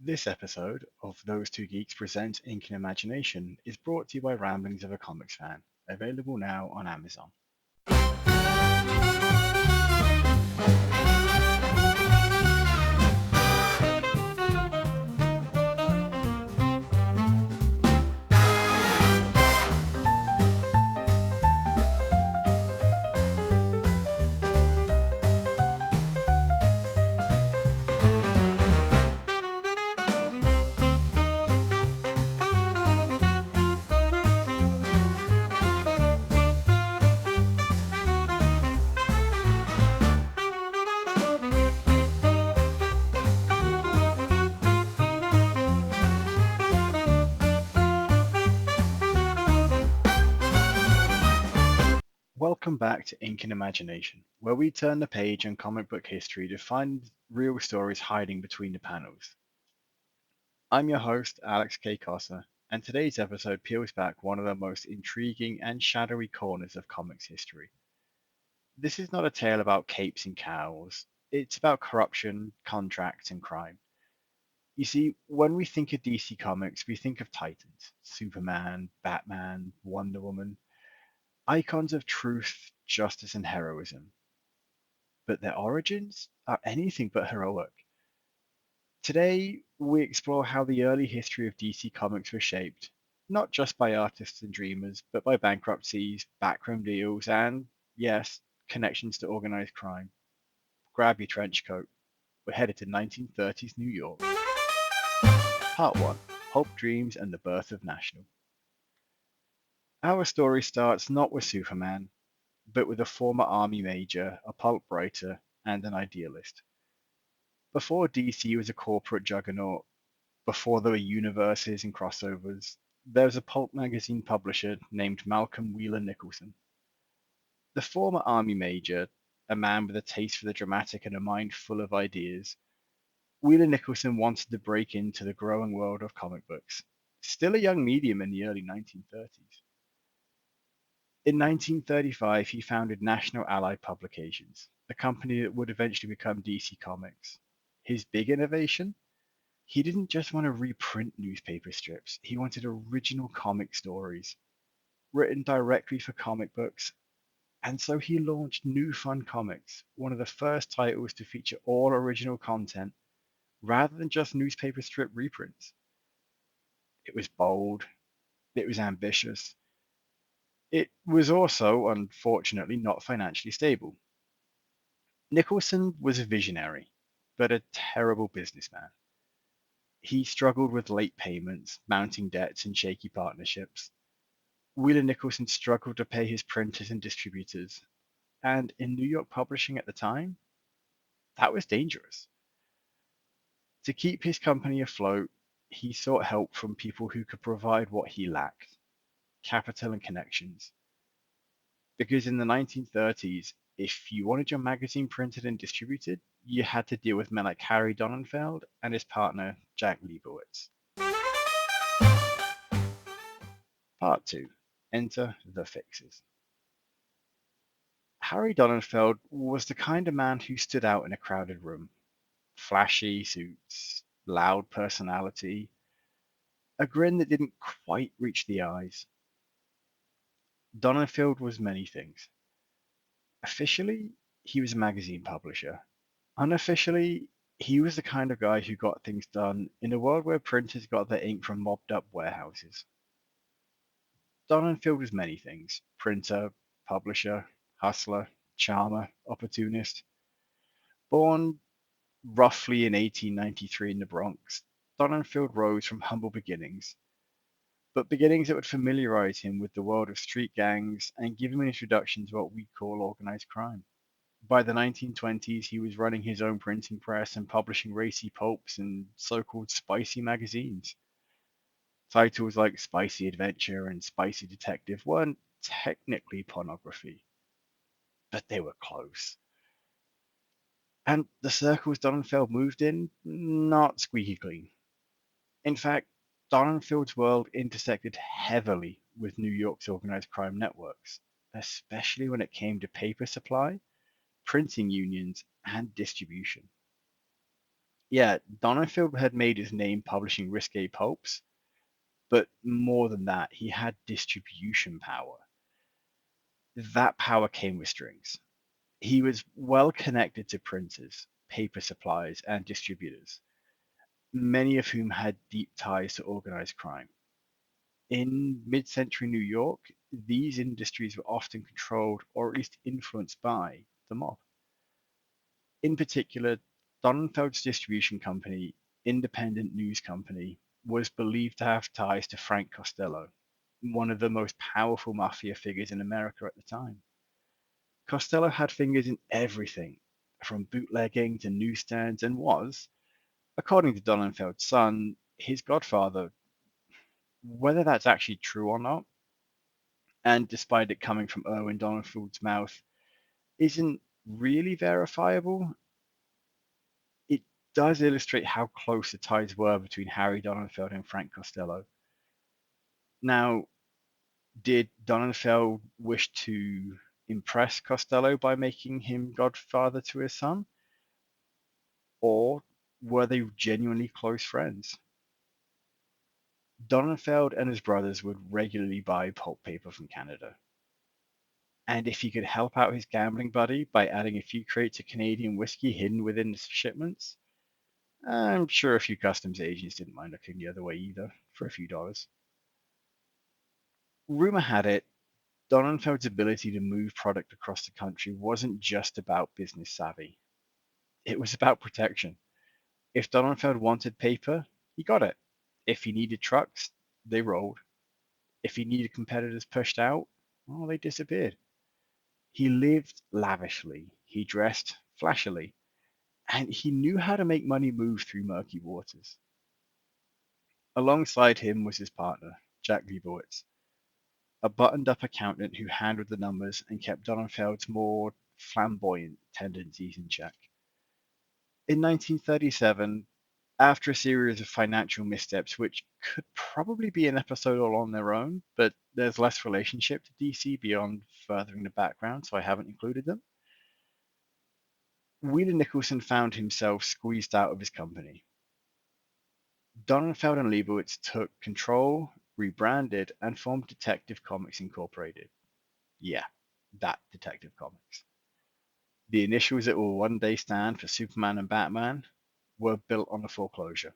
This episode of Those Two Geeks present Ink and Imagination is brought to you by Ramblings of a Comics Fan, available now on Amazon. Welcome back to Ink and Imagination, where we turn the page on comic book history to find real stories hiding between the panels. I'm your host, Alex K. Cossa, and today's episode peels back one of the most intriguing and shadowy corners of comics history. This is not a tale about capes and cows, it's about corruption, contracts, and crime. You see, when we think of DC Comics, we think of titans Superman, Batman, Wonder Woman, icons of truth, justice, and heroism. But their origins are anything but heroic. Today, we explore how the early history of DC Comics was shaped, not just by artists and dreamers, but by bankruptcies, backroom deals, and, yes, connections to organized crime. Grab your trench coat. We're headed to 1930s New York. Part 1: Hope, Dreams, and the Birth of National. Our story starts not with Superman, but with a former army major, a pulp writer, and an idealist. Before DC was a corporate juggernaut, before there were universes and crossovers, there was a pulp magazine publisher named Malcolm Wheeler Nicholson. The former army major, a man with a taste for the dramatic and a mind full of ideas, Wheeler Nicholson wanted to break into the growing world of comic books, still a young medium in the early 1930s. In 1935, he founded National Allied Publications, a company that would eventually become DC Comics. His big innovation? He didn't just want to reprint newspaper strips, he wanted original comic stories, written directly for comic books, and so he launched New Fun Comics, one of the first titles to feature all original content rather than just newspaper strip reprints. It was bold, it was ambitious, it was also, unfortunately, not financially stable. Nicholson was a visionary, but a terrible businessman. He struggled with late payments, mounting debts, and shaky partnerships. Wheeler Nicholson struggled to pay his printers and distributors, and in New York publishing at the time, that was dangerous. To keep his company afloat, he sought help from people who could provide what he lacked: capital and connections. Because in the 1930s, if you wanted your magazine printed and distributed, you had to deal with men like Harry Donenfeld and his partner, Jack Leibowitz. Part 2: Enter the Fixers. Harry Donenfeld was the kind of man who stood out in a crowded room. Flashy suits, loud personality, a grin that didn't quite reach the eyes. Donenfeld was many things. Officially, he was a magazine publisher. Unofficially, he was the kind of guy who got things done in a world where printers got their ink from mobbed up warehouses. Donenfeld was many things: printer, publisher, hustler, charmer, opportunist. Born roughly in 1893 in the Bronx, Donenfeld rose from humble beginnings, but beginnings that would familiarize him with the world of street gangs and give him an introduction to what we call organized crime. By the 1920s, he was running his own printing press and publishing racy pulps and so-called spicy magazines. Titles like Spicy Adventure and Spicy Detective weren't technically pornography, but they were close. And the circles Donenfeld moved in, not squeaky clean. In fact, Donenfeld's world intersected heavily with New York's organized crime networks, especially when it came to paper supply, printing unions, and distribution. Yeah, Donenfeld had made his name publishing risque pulps, but more than that, he had distribution power. That power came with strings. He was well connected to printers, paper suppliers, and distributors, many of whom had deep ties to organized crime. In mid century New York, these industries were often controlled or at least influenced by the mob. In particular, Donenfeld's distribution company, Independent News Company, was believed to have ties to Frank Costello, one of the most powerful mafia figures in America at the time. Costello had fingers in everything, from bootlegging to newsstands, and was, according to Donenfeld's son, his godfather. Whether that's actually true or not, and despite it coming from Erwin Donenfeld's mouth, isn't really verifiable, it does illustrate how close the ties were between Harry Donenfeld and Frank Costello. Now, did Donenfeld wish to impress Costello by making him godfather to his son? Or were they genuinely close friends? Donenfeld and his brothers would regularly buy pulp paper from Canada. And if he could help out his gambling buddy by adding a few crates of Canadian whiskey hidden within the shipments, I'm sure a few customs agents didn't mind looking the other way either, for a few dollars. Rumor had it, Donenfeld's ability to move product across the country wasn't just about business savvy. It was about protection. If Donenfeld wanted paper, he got it. If he needed trucks, they rolled. If he needed competitors pushed out, well, they disappeared. He lived lavishly, he dressed flashily, and he knew how to make money move through murky waters. Alongside him was his partner, Jack Leibowitz, a buttoned-up accountant who handled the numbers and kept Donenfeld's more flamboyant tendencies in check. In 1937, after a series of financial missteps, which could probably be an episode all on their own, but there's less relationship to DC beyond furthering the background, so I haven't included them, Wheeler Nicholson found himself squeezed out of his company. Donenfeld and Leibowitz took control, rebranded, and formed Detective Comics Incorporated. Yeah, that Detective Comics. The initials that will one day stand for Superman and Batman were built on the foreclosure.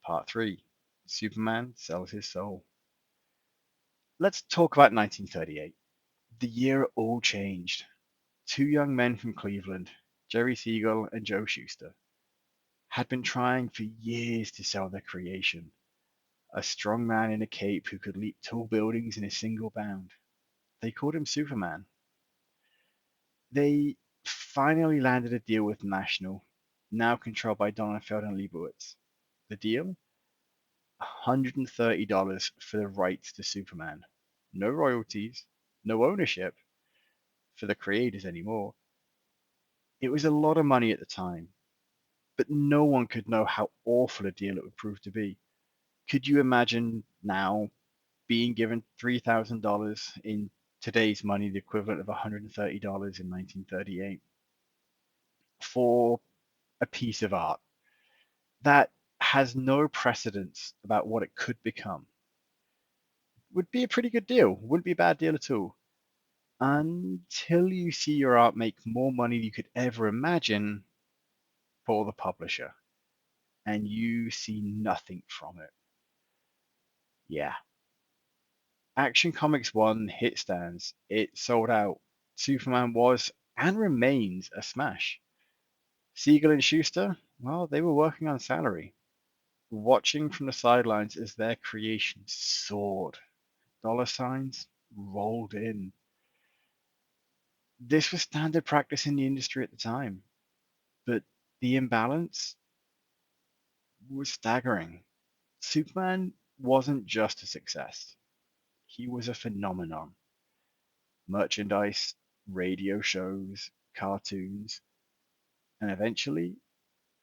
Part 3. Superman sells his soul. Let's talk about 1938. The year it all changed. Two young men from Cleveland, Jerry Siegel and Joe Shuster, had been trying for years to sell their creation, a strong man in a cape who could leap tall buildings in a single bound. They called him Superman. They finally landed a deal with National, now controlled by Donenfeld and Leibowitz. The deal? $130 for the rights to Superman. No royalties, no ownership for the creators anymore. It was a lot of money at the time, but no one could know how awful a deal it would prove to be. Could you imagine now being given $3,000 in today's money, the equivalent of $130 in 1938, for a piece of art that has no precedence about what it could become? Would be a pretty good deal. Wouldn't be a bad deal at all. Until you see your art make more money than you could ever imagine for the publisher, and you see nothing from it. Yeah. Action Comics 1 hit stands. It sold out. Superman was and remains a smash. Siegel and Schuster, well, they were working on salary, watching from the sidelines as their creation soared. Dollar signs rolled in. This was standard practice in the industry at the time, but the imbalance was staggering. Superman wasn't just a success, he was a phenomenon. Merchandise, radio shows, cartoons, and eventually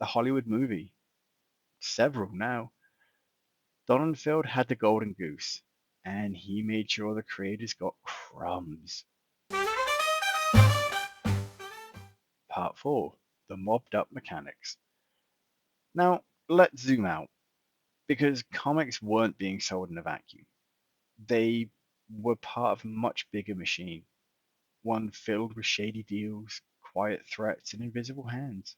a Hollywood movie. Several now. Donenfeld had the golden goose, and he made sure the creators got crumbs. Part 4: The Mobbed Up Mechanics. Now, let's zoom out, because comics weren't being sold in a vacuum. They were part of a much bigger machine, one filled with shady deals, quiet threats, and invisible hands.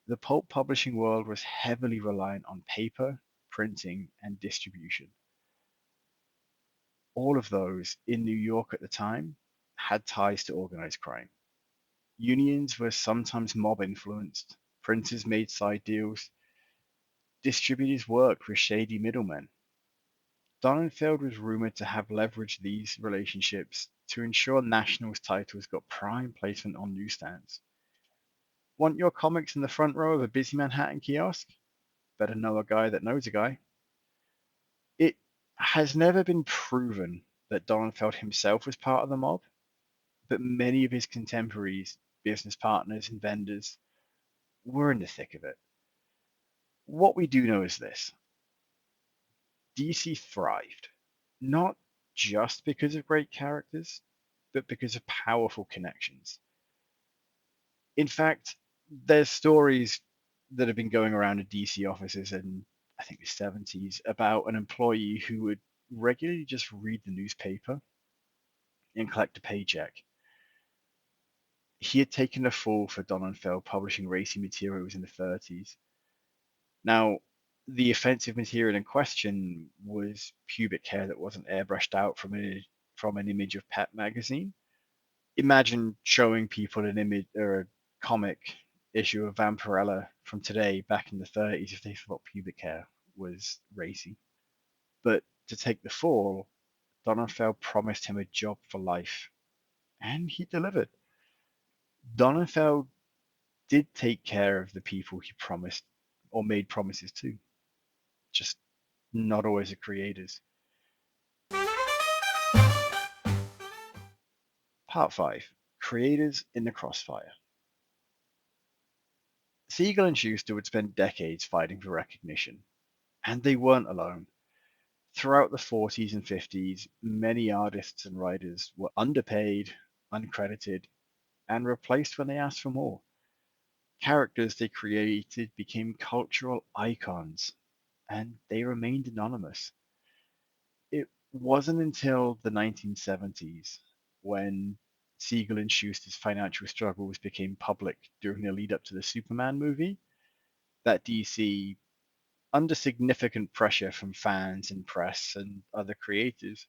The pulp publishing world was heavily reliant on paper, printing, and distribution. All of those in New York at the time had ties to organized crime. Unions were sometimes mob influenced, printers made side deals, distributors worked with shady middlemen. Donenfeld was rumored to have leveraged these relationships to ensure Nationals titles got prime placement on newsstands. Want your comics in the front row of a busy Manhattan kiosk? Better know a guy that knows a guy. It has never been proven that Donenfeld himself was part of the mob, but many of his contemporaries, business partners, and vendors were in the thick of it. What we do know is this: DC thrived, not just because of great characters, but because of powerful connections. In fact, there's stories that have been going around in DC offices in, I think, the 70s about an employee who would regularly just read the newspaper and collect a paycheck. He had taken a fall for Donenfeld publishing racy materials in the 30s. Now, the offensive material in question was pubic hair that wasn't airbrushed out from an image of Pet magazine. Imagine showing people an image or a comic issue of Vampirella from today back in the 30s if they thought pubic hair was racy. But to take the fall, Donenfeld promised him a job for life, and he delivered. Donenfeld did take care of the people he promised or made promises to, just not always the creators. Part 5: Creators in the Crossfire. Siegel and Schuster would spend decades fighting for recognition, and they weren't alone. Throughout the 40s and 50s, many artists and writers were underpaid, uncredited, and replaced when they asked for more. Characters they created became cultural icons, and they remained anonymous. It wasn't until the 1970s, when Siegel and Schuster's financial struggles became public during the lead up to the Superman movie, that DC, under significant pressure from fans and press and other creators,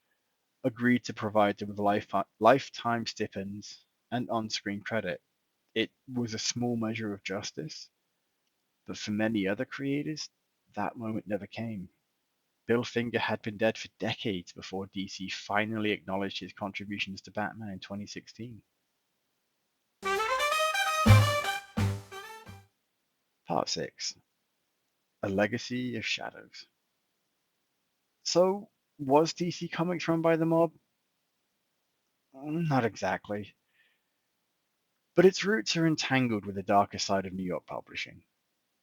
agreed to provide them with lifetime stipends and on screen credit. It was a small measure of justice, but for many other creators, that moment never came. Bill Finger had been dead for decades before DC finally acknowledged his contributions to Batman in 2016. Part 6: A Legacy of Shadows. So, was DC Comics run by the mob? Not exactly. But its roots are entangled with the darker side of New York publishing,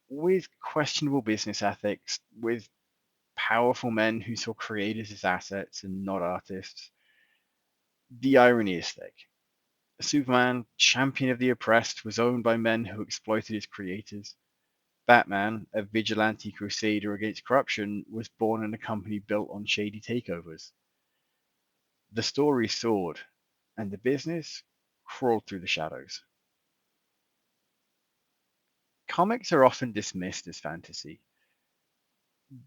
with questionable business ethics, with powerful men who saw creators as assets and not artists. The irony is thick. Superman, champion of the oppressed, was owned by men who exploited his creators. Batman, a vigilante crusader against corruption, was born in a company built on shady takeovers. The story soared, and the business crawled through the shadows. Comics are often dismissed as fantasy,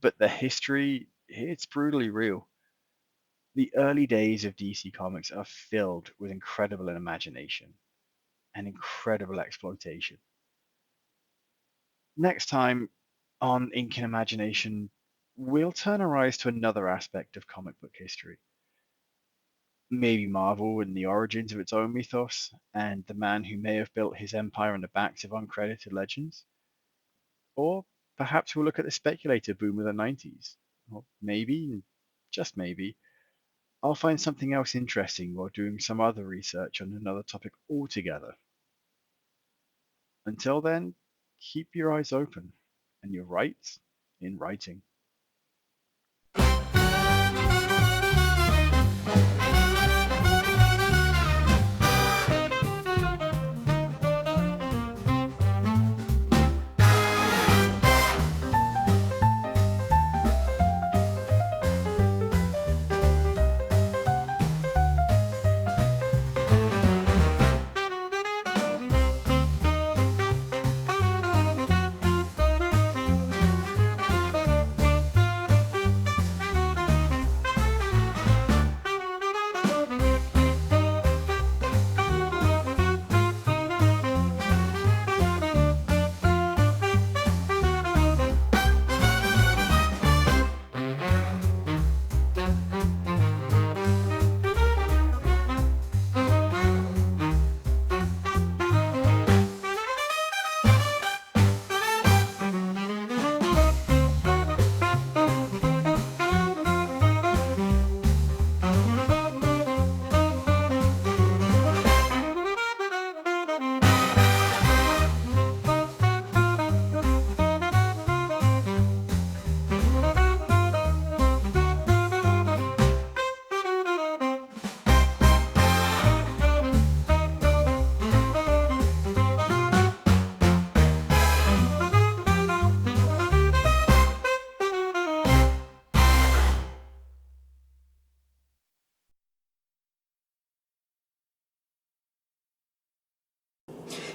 but the history, it's brutally real. The early days of DC Comics are filled with incredible imagination and incredible exploitation. Next time on Ink and Imagination, we'll turn our eyes to another aspect of comic book history. Maybe Marvel and the origins of its own mythos, and the man who may have built his empire on the backs of uncredited legends. Or perhaps we'll look at the speculator boom of the 90s. Or maybe, just maybe, I'll find something else interesting while doing some other research on another topic altogether. Until then, keep your eyes open and your rights in writing.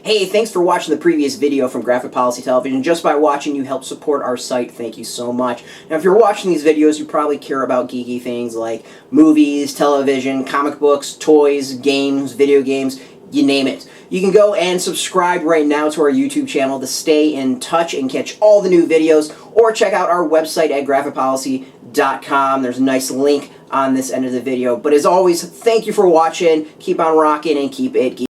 Hey, thanks for watching the previous video from Graphic Policy Television. Just by watching, you help support our site. Thank you so much. Now, if you're watching these videos, you probably care about geeky things like movies, television, comic books, toys, games, video games, you name it. You can go and subscribe right now to our YouTube channel to stay in touch and catch all the new videos, or check out our website at graphicpolicy.com. There's a nice link on this end of the video. But as always, thank you for watching. Keep on rocking and keep it geeky.